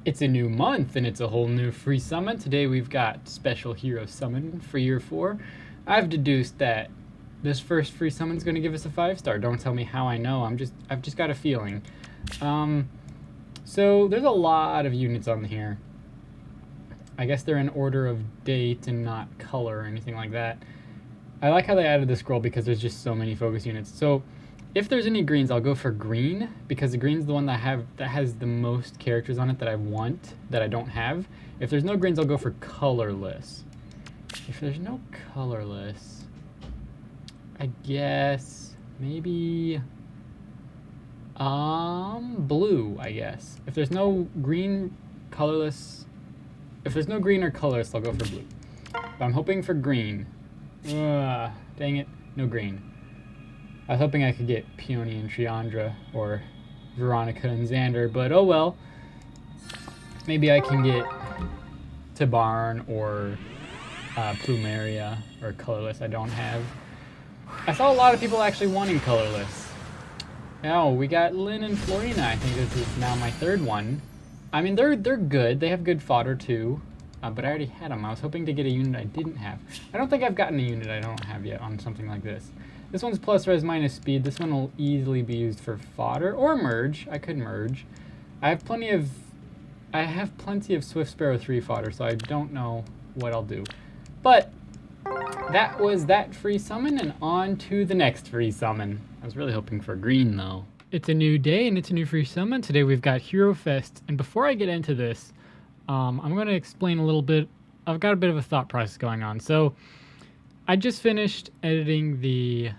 It's a new month and it's a whole new free summon. Today we've got special hero summon for year 4. I've deduced that this first free summon is going to give us a 5-star. Don't tell me how I know. I've just got a feeling. So there's a lot of units on here. I guess they're in order of date and not color or anything like that. I like how they added the scroll because there's just so many focus units. So if there's any greens, I'll go for green because the green's the one that has the most characters on it that I want, that I don't have. If there's no greens, I'll go for colorless. If there's no colorless, I guess maybe blue, I guess. If there's no green, colorless, if there's no green or colorless, I'll go for blue. But I'm hoping for green. Dang it, no green. I was hoping I could get Peony and Triandra or Veronica and Xander, but oh well. Maybe I can get Tabarn or Plumeria or colorless I don't have. I saw a lot of people actually wanting colorless. Oh, we got Lynn and Florina. I think this is now my 3rd one. I mean, they're good. They have good fodder too. But I already had them. I was hoping to get a unit I didn't have. I don't think I've gotten a unit I don't have yet on something like this. This one's plus res minus speed. This one will easily be used for fodder or merge. I could merge. I have plenty of Swift Sparrow 3 fodder, so I don't know what I'll do. But that was that free summon, and on to the next free summon. I was really hoping for green though. It's a new day and it's a new free summon. Today we've got Hero Fest, and before I get into this, I'm going to explain a little bit. I've got a bit of a thought process going on. So I just finished editing the,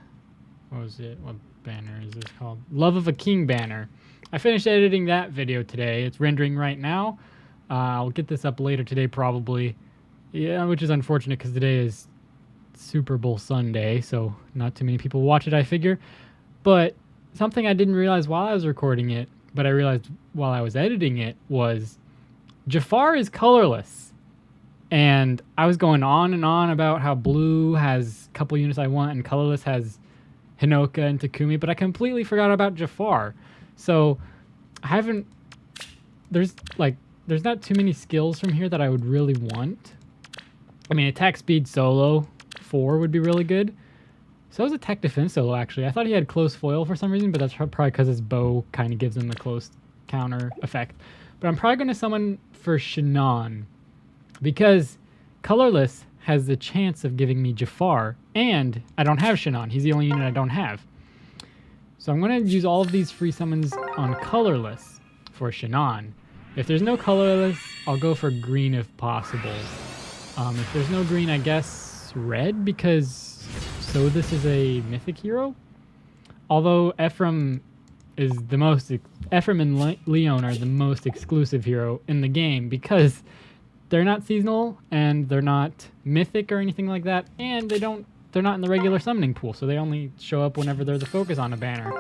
what was it? What banner is this called? Love of a King banner. I finished editing that video today. It's rendering right now. I'll get this up later today probably. Yeah, which is unfortunate because today is Super Bowl Sunday, so not too many people watch it, I figure. But something I didn't realize while I was recording it, but I realized while I was editing it, was Jafar is colorless. And I was going on and on about how blue has a couple units I want and colorless has Hinoka and Takumi, but I completely forgot about Jafar. So I haven't, there's not too many skills from here that I would really want. I mean, attack speed solo 4 would be really good. So is attack defense solo, actually. I thought he had close foil for some reason, but that's probably because his bow kind of gives him the close counter effect. But I'm probably going to summon for Shannon because colorless has the chance of giving me Jafar, and I don't have Shannon. He's the only unit I don't have. So I'm going to use all of these free summons on colorless for Shannon. If there's no colorless, I'll go for green if possible. If there's no green, I guess red, because so this is a mythic hero. Although Ephraim is the most, Ephraim and Leon are the most exclusive hero in the game because they're not seasonal and they're not mythic or anything like that, and they're not in the regular summoning pool, so they only show up whenever they're the focus on a banner.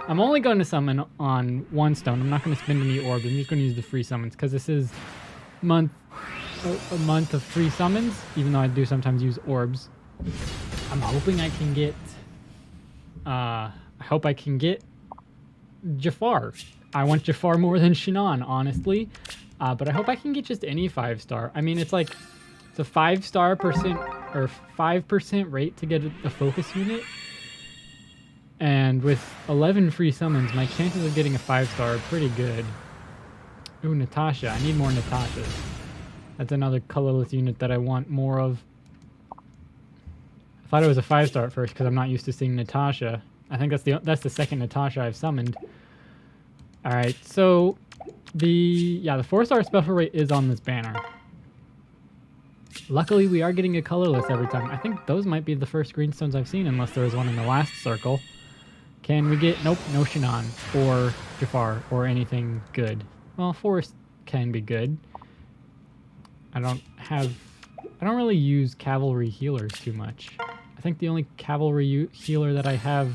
I'm only going to summon on 1 stone. I'm not going to spend any orbs. I'm just going to use the free summons because this is a month of free summons, even though I do sometimes use orbs. I'm hoping I can get Jafar. I want Jafar more than Shannon, honestly. But I hope I can get just any 5-star. I mean, it's a 5-star percent or 5% rate to get a focus unit. And with 11 free summons, my chances of getting a 5-star are pretty good. Ooh, Natasha. I need more Natashas. That's another colorless unit that I want more of. I thought it was a 5-star at first because I'm not used to seeing Natasha. I think that's the second Natasha I've summoned. All right, so the 4-star special rate is on this banner. Luckily, we are getting a colorless every time. I think those might be the first greenstones I've seen, unless there was one in the last circle. Can we get, nope, no Shannon or Jafar or anything good. Well, Forest can be good. I don't really use cavalry healers too much. I think the only cavalry healer that I have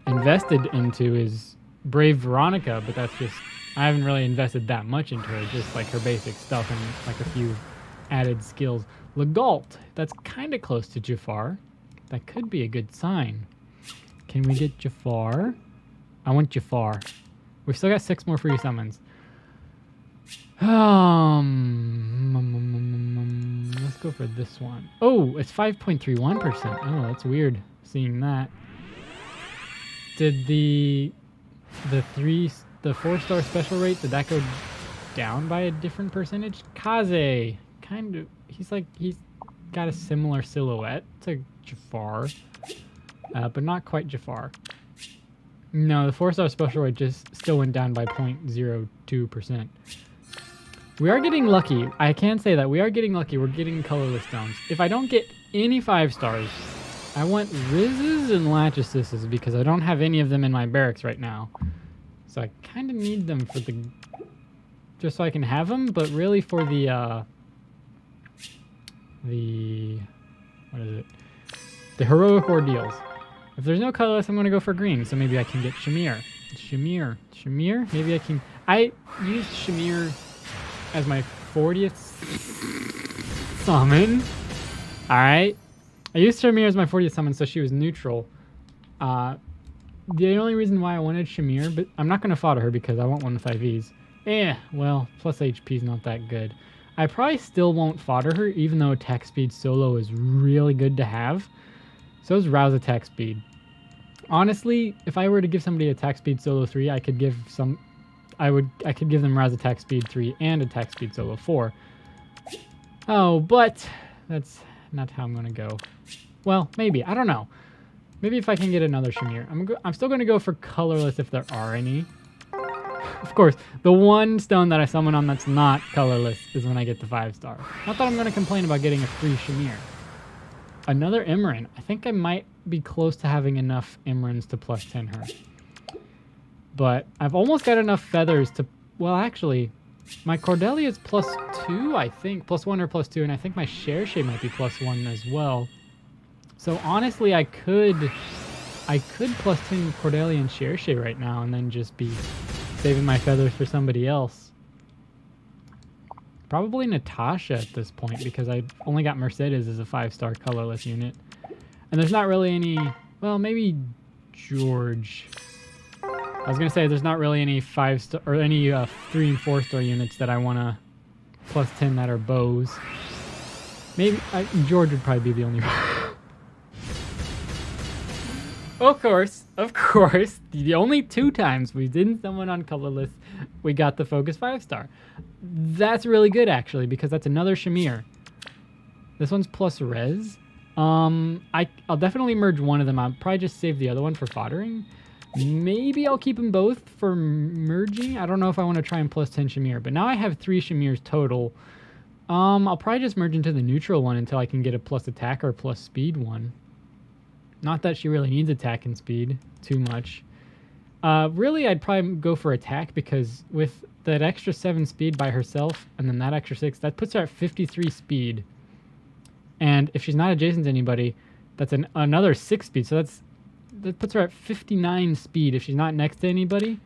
invested into is Brave Veronica, but that's just, I haven't really invested that much into her, just like her basic stuff and like a few added skills. Legault, that's kind of close to Jafar. That could be a good sign. Can we get Jafar? I want Jafar. We've still got 6 more free summons. Let's go for this one. Oh, it's 5.31%. Oh, that's weird seeing that. Did the 4-star special rate, did that go down by a different percentage? Kaze, kind of, he's got a similar silhouette to Jafar, but not quite Jafar. No, the 4-star special rate just still went down by 0.02%. We are getting lucky. I can say that we are getting lucky. We're getting colorless stones. If I don't get any 5 stars, I want Rizzes and Lachesis because I don't have any of them in my barracks right now. So I kind of need them for just so I can have them, but really for what is it? The heroic ordeals. If there's no colorless, I'm going to go for green, so maybe I can get Shamir. Shamir? Maybe I can... I used Shamir as my 40th summon. Alright. I used Shamir as my 40th summon, so she was neutral. The only reason why I wanted Shamir, but I'm not going to fodder her because I want one with IVs. Well, plus HP is not that good. I probably still won't fodder her, even though attack speed solo is really good to have. So is Rouse attack speed. Honestly, if I were to give somebody attack speed solo 3, I could give them Rouse attack speed 3 and attack speed solo 4. Oh, but that's not how I'm gonna go. Well, maybe, I don't know. Maybe if I can get another Shamir. I'm still gonna go for colorless if there are any. Of course, the one stone that I summon on that's not colorless is when I get the 5-star. Not that I'm gonna complain about getting a free Shamir. Another Imran. I think I might be close to having enough Imrans to plus 10 her. But I've almost got enough feathers to... Well, actually, my Cordelia is plus 2, I think. Plus 1 or plus 2, and I think my Cherche might be plus 1 as well. So honestly, I could plus 10 Cordelia and Cherche right now and then just be saving my feathers for somebody else. Probably Natasha at this point because I only got Mercedes as a 5-star colorless unit. And there's not really any... Well, maybe George. I was going to say there's not really any 5-star or any 3 and 4-star units that I want to plus 10 that are bows. Maybe George would probably be the only one. Of course. The only 2 times we didn't summon on colorless, we got the focus 5-star. That's really good actually because that's another Shamir. This one's plus res. I'll definitely merge one of them. I'll probably just save the other one for foddering. Maybe I'll keep them both for merging. I don't know if I want to try and plus 10 Shamir, but now I have 3 Shamirs total. I'll probably just merge into the neutral one until I can get a plus attack or plus speed one. Not that she really needs attack and speed too much. Really, I'd probably go for attack because with that extra 7 speed by herself and then that extra 6, that puts her at 53 speed. And if she's not adjacent to anybody, that's another 6 speed. So that puts her at 59 speed if she's not next to anybody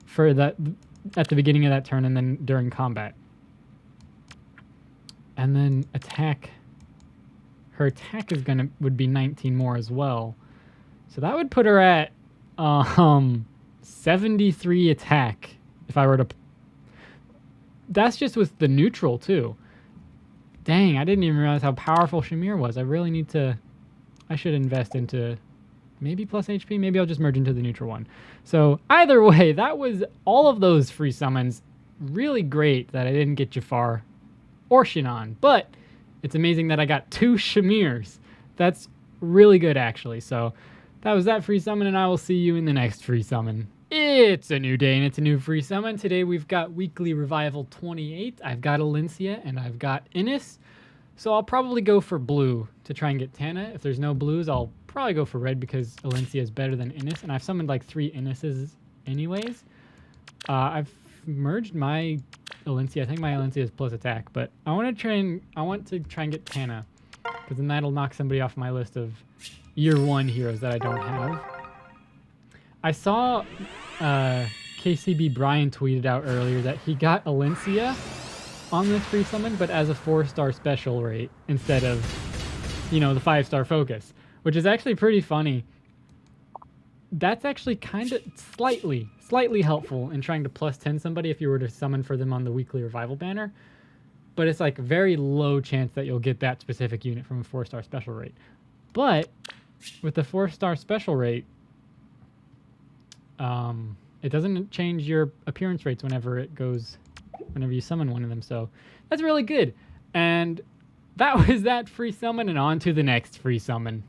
for that at the beginning of that turn and then during combat. And then attack. Her attack would be 19 more as well. So that would put her at 73 attack if I were to... That's just with the neutral too. Dang, I didn't even realize how powerful Shamir was. I really need to... I should invest into maybe plus HP. Maybe I'll just merge into the neutral one. So either way, that was all of those free summons. Really great that I didn't get Jafar or Shinan. But it's amazing that I got 2 Shamirs. That's really good actually. So that was that free summon and I will see you in the next free summon. It's a new day and it's a new free summon. Today we've got Weekly Revival 28. I've got Alencia and I've got Innis. So I'll probably go for blue to try and get Tana. If there's no blues, I'll probably go for red because Alencia is better than Innis. And I've summoned like 3 Innises anyways. I've merged my Alencia. I think my Alencia is plus attack, but I want to try and get Tana because then that'll knock somebody off my list of year 1 heroes that I don't have. I saw KCB Brian tweeted out earlier that he got Alencia on this free summon, but as a 4-star special rate instead of, the 5-star focus, which is actually pretty funny. that's actually kind of slightly helpful in trying to plus 10 somebody if you were to summon for them on the weekly revival banner. But it's like very low chance that you'll get that specific unit from a 4-star special rate. But with the 4-star special rate, it doesn't change your appearance rates whenever you summon one of them. So that's really good. And that was that free summon, and on to the next free summon.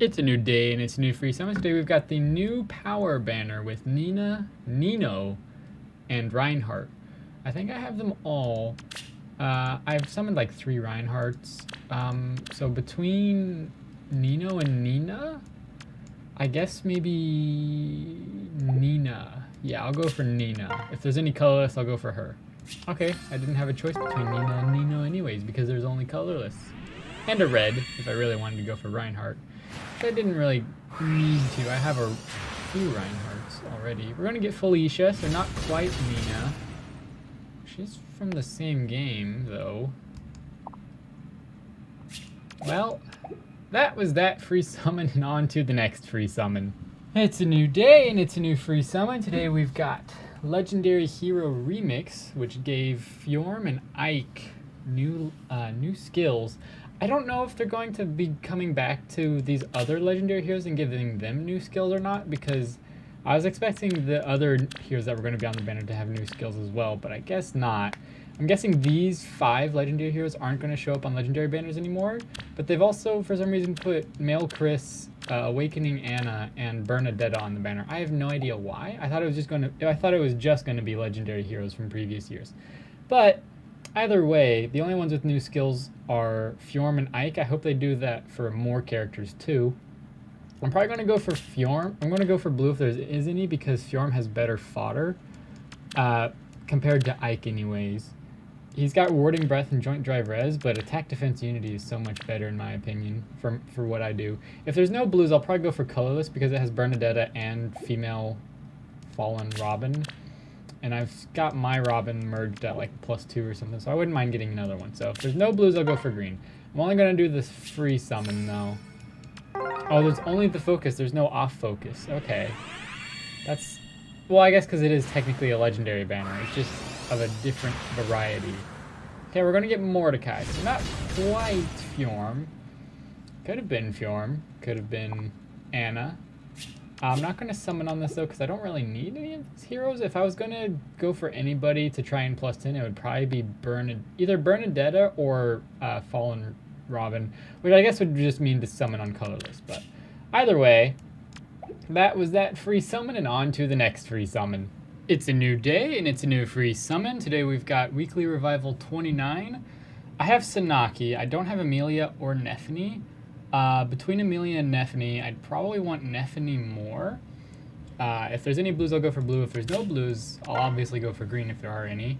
It's a new day and it's a new free summon. Today we've got the new power banner with Nina, Nino, and Reinhardt. I think I have them all. I've summoned like 3 Reinhardts. So between Nino and Nina, I guess maybe Nina. Yeah, I'll go for Nina. If there's any colorless, I'll go for her. Okay, I didn't have a choice between Nina and Nino anyways because there's only colorless. And a red, if I really wanted to go for Reinhardt. But I didn't really need to. I have a few Reinhardts already. We're going to get Felicia, so not quite Nina. She's from the same game, though. Well, that was that free summon, and on to the next free summon. It's a new day, and it's a new free summon. Today we've got Legendary Hero Remix, which gave Fjorm and Ike new skills. I don't know if they're going to be coming back to these other Legendary Heroes and giving them new skills or not, because I was expecting the other heroes that were going to be on the banner to have new skills as well, but I guess not. I'm guessing these 5 Legendary Heroes aren't going to show up on Legendary banners anymore, but they've also, for some reason, put Male Chris, Awakening Anna, and Bernadetta on the banner. I have no idea why. I thought it was just going to be Legendary Heroes from previous years. But either way, the only ones with new skills are Fjorm and Ike. I hope they do that for more characters too. I'm probably going to go for Fjorm. I'm going to go for blue if there is any, because Fjorm has better fodder compared to Ike anyways. He's got Warding Breath and Joint Drive Res, but Attack Defense Unity is so much better in my opinion for what I do. If there's no blues, I'll probably go for colorless because it has Bernadetta and female Fallen Robin. And I've got my Robin merged at like +2 or something, so I wouldn't mind getting another one. So if there's no blues, I'll go for green. I'm only going to do this free summon though. Oh, there's only the focus. There's no off focus. Okay. That's... Well, I guess because it is technically a legendary banner. It's just of a different variety. Okay, we're going to get Mordecai. So not quite Fjorm. Could have been Fjorm. Could have been Anna. I'm not going to summon on this though because I don't really need any of these heroes. If I was going to go for anybody to try and plus 10, it would probably be either Bernadetta or Fallen Robin, which I guess would just mean to summon on colorless. But either way, that was that free summon, and on to the next free summon. It's a new day and it's a new free summon. Today we've got Weekly Revival 29. I have Sanaki. I don't have Amelia or Neffany. Between Amelia and Neffany, I'd probably want Neffany more. If there's any blues, I'll go for blue. If there's no blues, I'll obviously go for green if there are any.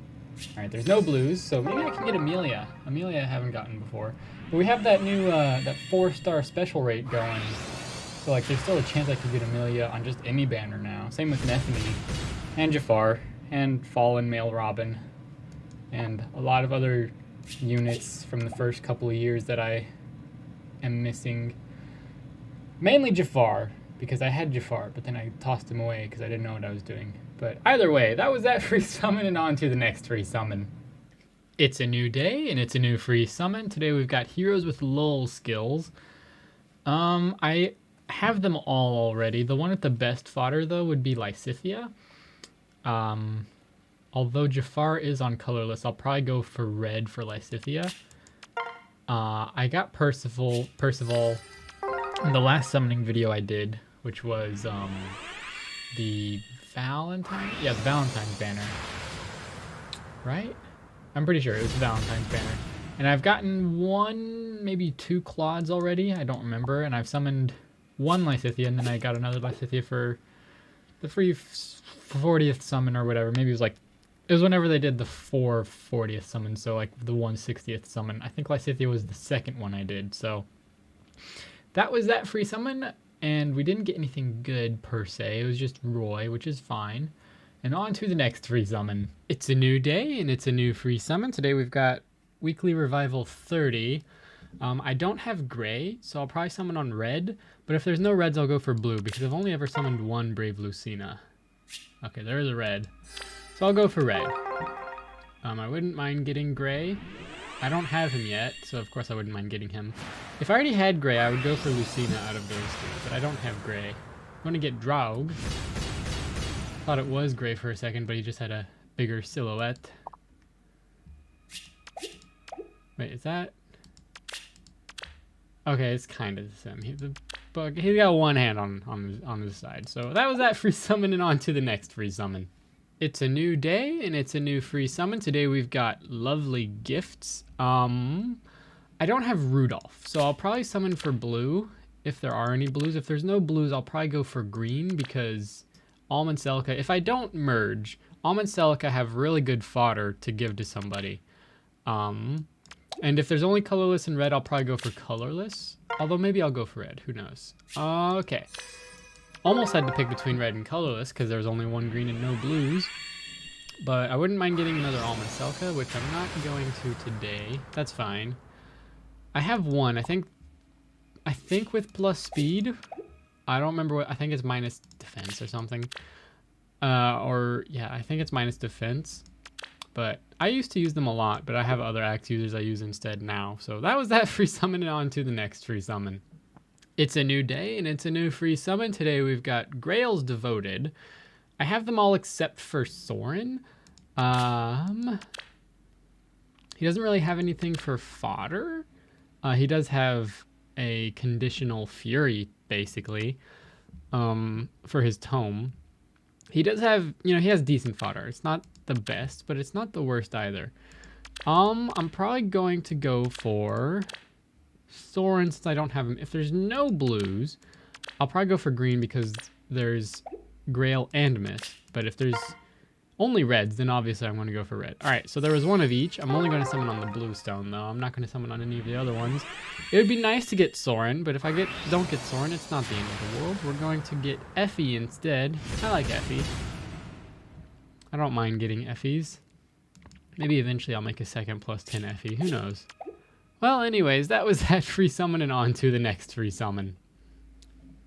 Alright, there's no blues, so maybe I can get Amelia. Amelia I haven't gotten before. But we have that new, that 4-star special rate going. So, like, there's still a chance I could get Amelia on just any banner now. Same with Neffany, and Jafar, and Fallen Male Robin, and a lot of other units from the first couple of years that I am missing. Mainly Jafar, because I had Jafar, but then I tossed him away because I didn't know what I was doing. But either way, that was that free summon, and on to the next free summon. It's a new day, and it's a new free summon. Today we've got heroes with lull skills. I have them all already. The one with the best fodder, though, would be Lysithea. Although Jafar is on colorless, I'll probably go for red for Lysithea. I got Percival in the last summoning video I did, which was the Valentine's banner, right? I'm pretty sure it was the Valentine's banner. And I've gotten 1, maybe 2 Claudes already, I don't remember, and I've summoned 1 Lysithea, and then I got another Lysithea for the free 40th summon or whatever. Maybe it was whenever they did the 4 40th summon, so like the 160th summon. I think Lysithea was the second one I did, so that was that free summon, and we didn't get anything good per se. It was just Roy, which is fine. And on to the next free summon. It's a new day, and it's a new free summon. Today we've got Weekly Revival 30. I don't have gray, so I'll probably summon on red. But if there's no reds, I'll go for blue because I've only ever summoned one Brave Lucina. Okay, there is a red. So I'll go for red. I wouldn't mind getting gray. I don't have him yet, so of course I wouldn't mind getting him. If I already had gray, I would go for Lucina out of those two, but I don't have gray. I'm going to get Draug. Thought it was gray for a second, but he just had a bigger silhouette. Wait, is that... Okay, it's kind of the same. He's got one hand on his side. So that was that free summon, and on to the next free summon. It's a new day, and it's a new free summon. Today we've got lovely gifts. I don't have Rudolph, so I'll probably summon for blue if there are any blues. If there's no blues, I'll probably go for green because Almond Celica, if I don't merge, Almond Celica have really good fodder to give to somebody. And if there's only colorless and red, I'll probably go for colorless. Although maybe I'll go for red, who knows. Okay. Almost had to pick between red and colorless because there was only one green and no blues. But I wouldn't mind getting another Almond Celica, which I'm not going to today. That's fine. I have one, I think with plus speed. I don't remember what, I think it's minus defense or something. Yeah, I think it's minus defense. But I used to use them a lot, but I have other axe users I use instead now. So that was that free summon, and on to the next free summon. It's a new day, and it's a new free summon. Today we've got Grail's Devoted. I have them all except for Soren. He doesn't really have anything for fodder. He does have a conditional fury, basically, for his tome. He does have, he has decent fodder. It's not the best, but it's not the worst either. I'm probably going to go for Soren since I don't have him. If there's no blues, I'll probably go for green because there's Grail and Mist. But if there's only reds, then obviously I'm going to go for red. All right, so there was one of each. I'm only going to summon on the blue stone, though. I'm not going to summon on any of the other ones. It would be nice to get Soren, but if I don't get Soren, it's not the end of the world. We're going to get Effie instead. I like Effie. I don't mind getting Effies. Maybe eventually I'll make a second plus 10 Effie. Who knows? Well, anyways, that was that free summon, and on to the next free summon.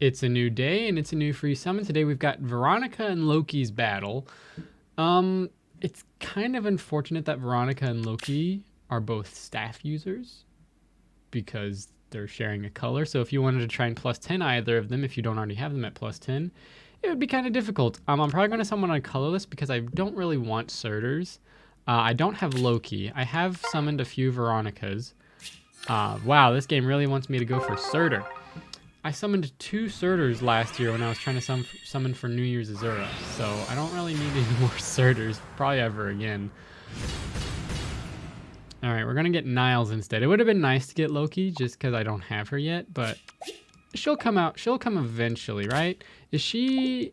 It's a new day, and it's a new free summon. Today we've got Veronica and Loki's battle. It's kind of unfortunate that Veronica and Loki are both staff users because they're sharing a color. So if you wanted to try and plus 10 either of them, if you don't already have them at plus 10, it would be kind of difficult. I'm probably going to summon on colorless because I don't really want Surters. I don't have Loki. I have summoned a few Veronicas. Wow, this game really wants me to go for Surtur. I summoned 2 Surters last year when I was trying to summon for New Year's Azura, so I don't really need any more Surters, probably ever again. Alright, we're gonna get Niles instead. It would have been nice to get Loki, just because I don't have her yet, but she'll come out. She'll come eventually, right? Is she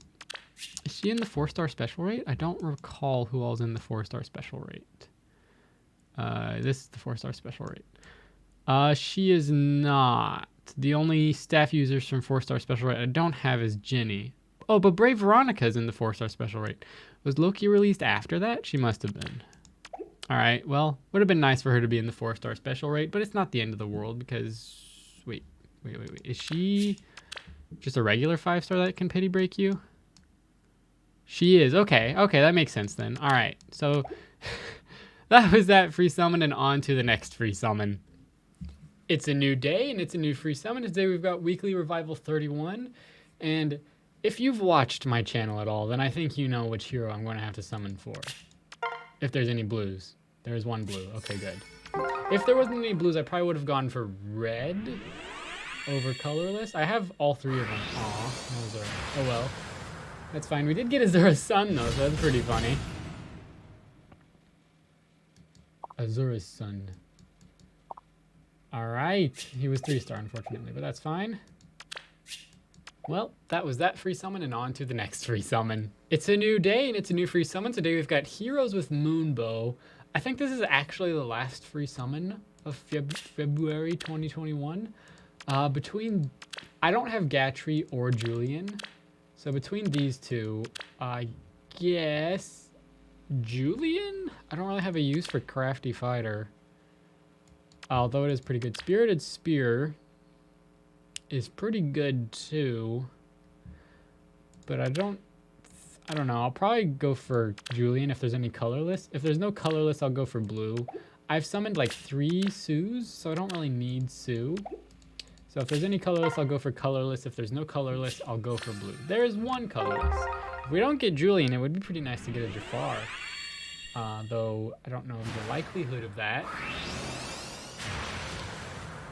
in the 4-star special rate? I don't recall who all's in the 4-star special rate. This is the 4-star special rate. She is not. The only staff users from 4-star special rate I don't have is Jenny. Oh, but Brave Veronica is in the 4-star special rate. Was Loki released after that? She must have been. Alright, well, would have been nice for her to be in the 4-star special rate, but it's not the end of the world because... Wait. Is she just a regular 5-star that can pity break you? She is. Okay, that makes sense then. Alright, so that was that free summon, and on to the next free summon. It's a new day, and it's a new free summon. Today we've got Weekly Revival 31, and if you've watched my channel at all, then I think you know which hero I'm going to have to summon for. If there's any blues. There's one blue. Okay, good. If there wasn't any blues, I probably would have gone for red over colorless. I have all 3 of them. Aw, Azura. Oh well. That's fine. We did get Azura's son, though, so that's pretty funny. Azura's son. Alright. He was 3-star, unfortunately, but that's fine. Well, that was that free summon, and on to the next free summon. It's a new day, and it's a new free summon. Today we've got Heroes with Moonbow. I think this is actually the last free summon of February 2021. I don't have Gatry or Julian, so between these two, I guess Julian? I don't really have a use for Crafty Fighter. Although it is pretty good. Spirited Spear is pretty good too. But I don't know. I'll probably go for Julian if there's any colorless. If there's no colorless, I'll go for blue. I've summoned like 3 Sues, so I don't really need Sue. So if there's any colorless, I'll go for colorless. If there's no colorless, I'll go for blue. There is 1 colorless. If we don't get Julian, it would be pretty nice to get a Jafar. Though I don't know the likelihood of that.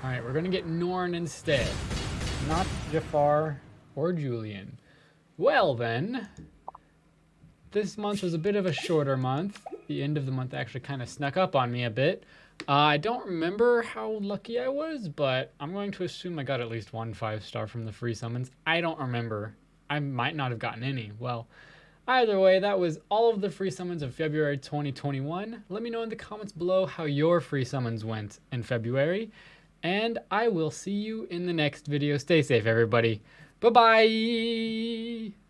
Alright, we're going to get Norn instead. Not Jafar or Julian. Well then, this month was a bit of a shorter month. The end of the month actually kind of snuck up on me a bit. I don't remember how lucky I was, but I'm going to assume I got at least 1 5-star from the free summons. I don't remember. I might not have gotten any. Well, either way, that was all of the free summons of February 2021. Let me know in the comments below how your free summons went in February. And I will see you in the next video. Stay safe, everybody. Bye-bye!